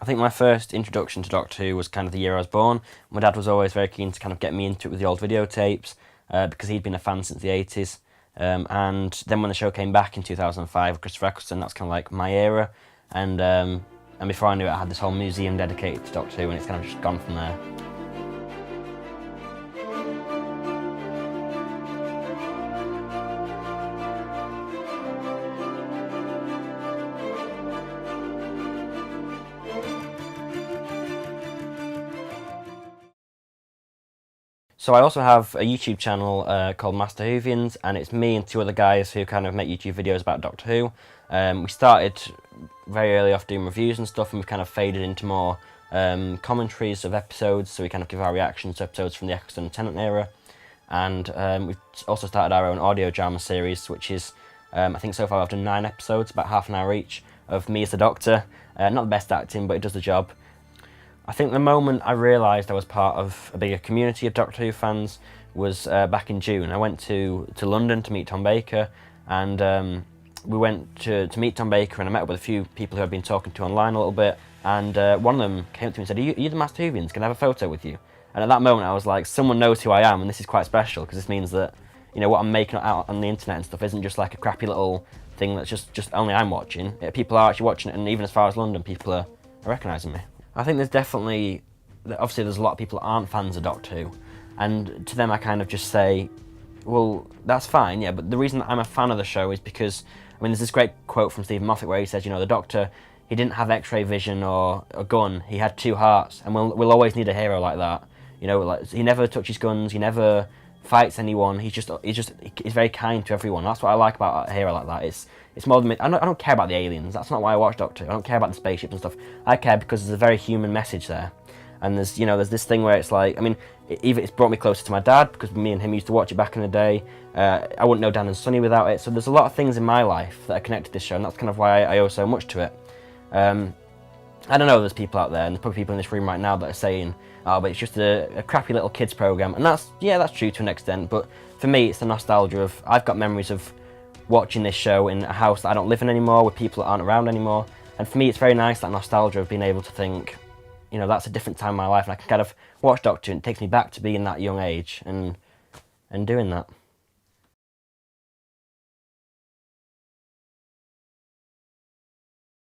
I think my first introduction to Doctor Who was kind of the year I was born. My dad was always very keen to kind of get me into it with the old videotapes because he'd been a fan since the 80s. And then when the show came back in 2005 with Christopher Eccleston, that's kind of like my era. And before I knew it, I had this whole museum dedicated to Doctor Who, and it's kind of just gone from there. So I also have a YouTube channel called Master Whovians, and it's me and two other guys who kind of make YouTube videos about Doctor Who. We started very early off doing reviews and stuff, and we've kind of faded into more commentaries of episodes, so we kind of give our reactions to episodes from the Eccleston and Tennant era. And we've also started our own audio drama series, which is, I think so far I've done 9 episodes, about half an hour each, of me as the Doctor. Not the best acting, but it does the job. I think the moment I realised I was part of a bigger community of Doctor Who fans was back in June. I went to London to meet Tom Baker, and we went to meet Tom Baker, and I met up with a few people who I'd been talking to online a little bit, and one of them came up to me and said, are you the Master Whovians? Can I have a photo with you? And at that moment I was like, someone knows who I am, and this is quite special, because this means that, you know, what I'm making out on the internet and stuff isn't just like a crappy little thing that's just only I'm watching. People are actually watching it, and even as far as London, people are recognising me. I think there's definitely, obviously there's a lot of people that aren't fans of Doctor Who, and to them I kind of just say, well, that's fine, yeah, but the reason that I'm a fan of the show is because, I mean, there's this great quote from Stephen Moffat where he says, you know, the Doctor, he didn't have X-ray vision or a gun, he had 2 hearts, and we'll always need a hero like that. You know, like, he never touches guns, he never fights anyone, he's very kind to everyone. That's what I like about a hero like that. It's more than, I don't care about the aliens, that's not why I watch Doctor Who. I don't care about the spaceships and stuff. I care because there's a very human message there. And there's, you know, there's this thing where it's like, I mean, it's brought me closer to my dad, because me and him used to watch it back in the day. I wouldn't know Dan and Sonny without it, so there's a lot of things in my life that are connected to this show, and that's kind of why I owe so much to it. I don't know, there's people out there, and there's probably people in this room right now that are saying, oh, but it's just a crappy little kids programme, and that's true to an extent, but for me it's the nostalgia of, I've got memories of watching this show in a house that I don't live in anymore, with people that aren't around anymore, and for me it's very nice, that nostalgia of being able to think, you know, that's a different time in my life, and I can kind of watch Doctor Who, and it takes me back to being that young age, and doing that.